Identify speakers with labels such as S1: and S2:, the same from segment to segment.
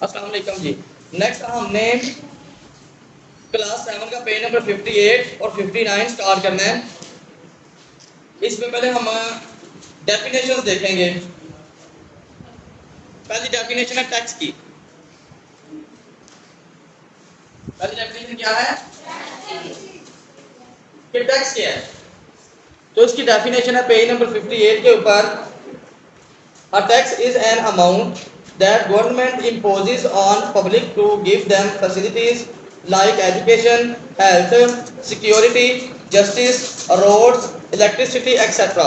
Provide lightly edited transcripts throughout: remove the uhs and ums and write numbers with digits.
S1: अस्सलाम वालेकुम जी। नेक्स्ट हमने क्लास 7 का पेज नंबर 58 और 59 स्टार्ट करना है। इसमें पहले हम डेफिनेशंस देखेंगे। पहली डेफिनेशन है टैक्स की। पहली डेफिनेशन क्या है कि टैक्स क्या है। तो इसकी डेफिनेशन है पेज नंबर 58 के ऊपर। A tax is an amount that government imposes on public to give them facilities like education, health, security, justice, roads, electricity, etc.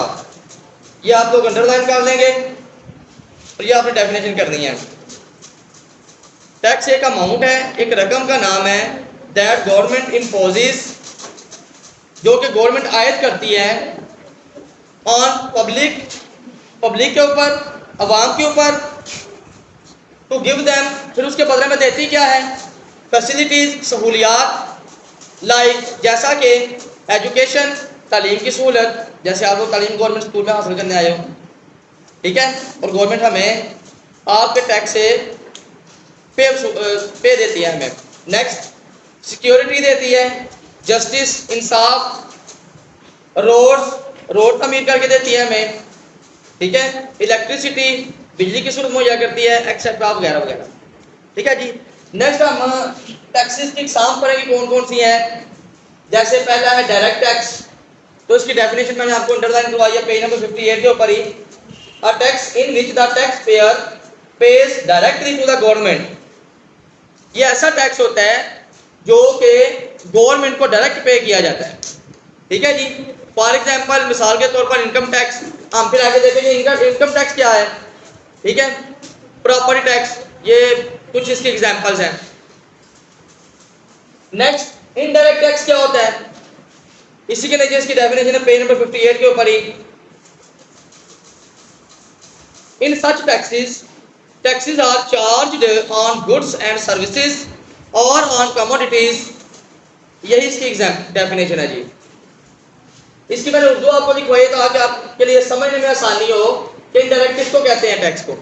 S1: ये आप लोग अंडरलाइन कर लेंगे और ये आपने डेफिनेशन करनी है। टैक्स एक अमाउंट है, एक रकम का नाम है दैट गवर्नमेंट इम्पोजेस, जो कि गवर्नमेंट आयद करती है ऑन पब्लिक के ऊपर, अवाम के ऊपर, टू गिव देम, फिर उसके बदले में देती क्या है, फैसिलिटीज, सहूलियात, लाइक जैसा कि एजुकेशन, तालीम की सहूलत, जैसे आप लोग तालीम गवर्नमेंट स्कूल में हासिल करने आए हो, ठीक है, और गवर्नमेंट हमें आपके टैक्स से पे देती है हमें। नेक्स्ट सिक्योरिटी देती है, जस्टिस, इंसाफ, रोड तमीर करके देती है हमें, ठीक है, इलेक्ट्रिसिटी, बिजली की सूरत मुहैया करती है, एक्सेट्रा वगैरह वगैरह, ठीक है जी। नेक्स्ट हम टैक्सेस की एग्जाम पढ़ेंगे कौन कौन सी हैं। जैसे पहला है डायरेक्ट टैक्स, तो इसकी डेफिनेशन मैंने आपको अंडरलाइन करवाई है पेज नंबर 58 के ऊपर ही। A tax in which the tax payer pays directly to the government. ये ऐसा टैक्स होता है जो कि गवर्नमेंट को डायरेक्ट पे किया जाता है, ठीक है जी। फॉर एग्जाम्पल, मिसाल के तौर पर इनकम टैक्स, हम फिर आगे देखेंगे इनकम टैक्स क्या है, ठीक है। प्रॉपर्टी टैक्स, ये कुछ इसके एग्जांपल्स हैं। नेक्स्ट इनडायरेक्ट टैक्स क्या होता है, इसी के नीचे इसकी डेफिनेशन है पेज नंबर 58 के ऊपर ही। In such taxes are charged on goods and services और ऑन कमोडिटीज। यही इसकी डेफिनेशन है जी। इसकी मैंने उर्दू आपको लिखवाई ताकि आपके लिए समझने में आसानी हो कि इनडायरेक्ट किसको कहते हैं टैक्स को।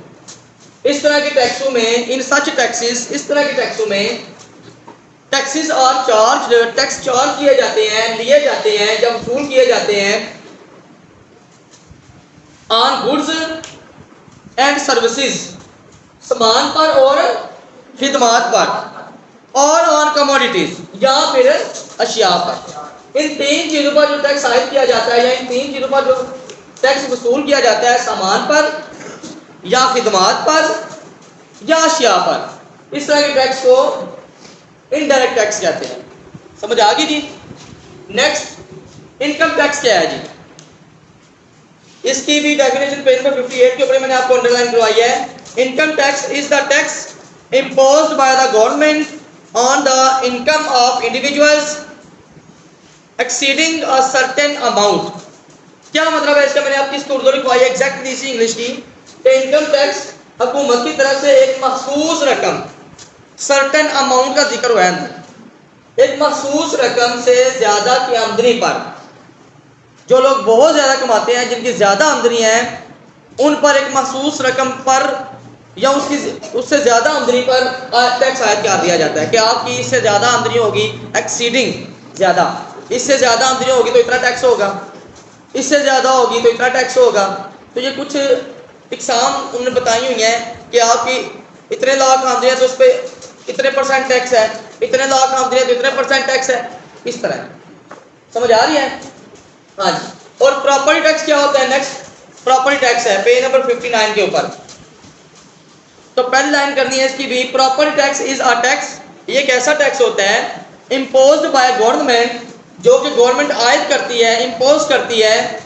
S1: इस तरह के टैक्सों में, इन सच टैक्सेस, इस तरह के टैक्सों में taxes are charged, tax charge किए जाते हैं, लिए जाते हैं, जब वसूल किए जाते हैं ऑन गुड्स एंड सर्विसेज, सामान पर और खिदमात पर, और ऑन कमोडिटीज, या फिर अशिया पर। इन तीन चीजों पर जो टैक्स आयद किया जाता है, या इन तीन चीजों पर जो टैक्स वसूल किया जाता है, सामान पर या खिदमात पर या अशिया पर, इस तरह के टैक्स को इनडायरेक्ट टैक्स कहते हैं। समझ आ गई जी। नेक्स्ट इनकम टैक्स क्या है जी, इसकी भी डेफिनेशन पेज नंबर 58 के ऊपर मैंने आपको अंडरलाइन करवाई है। Income tax is the tax imposed by the government on the income of individuals exceeding a certain amount. क्या मतलब है इसका, मैंने आपकी इसको उर्दू लिखवाई है एग्जैक्टली इसी इंग्लिश की। इनकम टैक्स हुकूमत की तरफ से एक मखसूस रकम, सर्टेन अमाउंट का जिक्र हुआ है, एक मखसूस रकम से ज्यादा की आमदनी पर, जो लोग बहुत ज्यादा कमाते हैं, जिनकी ज्यादा आमदनी है, उन पर एक मखसूस रकम पर या उससे ज्यादा आमदनी पर टैक्स आयद कर दिया जाता है कि आपकी इससे ज्यादा आमदनी होगी, एक्सीडिंग, ज्यादा, इससे ज्यादा आमदनी होगी तो इतना टैक्स होगा, इससे ज्यादा होगी तो इतना टैक्स होगा। तो ये कुछ इकसाम उन्होंने बताई हुई हैं कि आपकी इतने लाख आमदनी है तो उस पर इतने % टैक्स है, इतने लाख आमदनी है तो इतने % टैक्स है, इस तरह। समझ आ रही है? हाँ जी। और प्रॉपर्टी टैक्स क्या होता है? नेक्स्ट प्रॉपर्टी टैक्स है पेज नंबर 59 के ऊपर। तो पहली लाइन करनी है इसकी भी, property tax is a tax, ये एक ऐसा टैक्स होता है इम्पोज्ड बाय गवर्नमेंट, जो कि गवर्नमेंट आयद करती है, इम्पोज करती है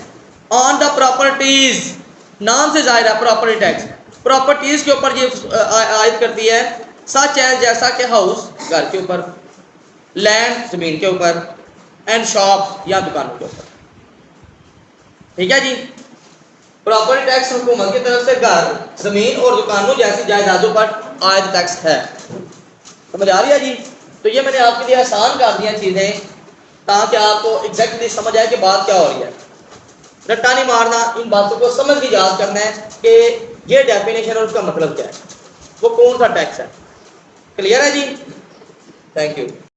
S1: ऑन द प्रॉपर्टीज, नाम से जाहिर है प्रॉपर्टी टैक्स, प्रॉपर्टीज के ऊपर ये आयद करती है, सच है जैसा कि हाउस, घर के ऊपर, लैंड, जमीन के ऊपर, एंड शॉप, या दुकानों के ऊपर, ठीक है जी। प्रॉपर्टी टैक्स हुकूमत की तरफ से घर, जमीन और दुकानों जैसी जायदादों पर आयद टैक्स है। समझ आ रही है जी। तो ये मैंने आपके लिए आसान कर दिया चीजें ताकि आपको एग्जैक्टली समझ आए कि बात क्या हो रही है। रट्टा नहीं मारना, इन बातों को समझ के याद करना है कि ये डेफिनेशन और उसका मतलब क्या है, वो कौन सा टैक्स है। क्लियर है जी? Thank you.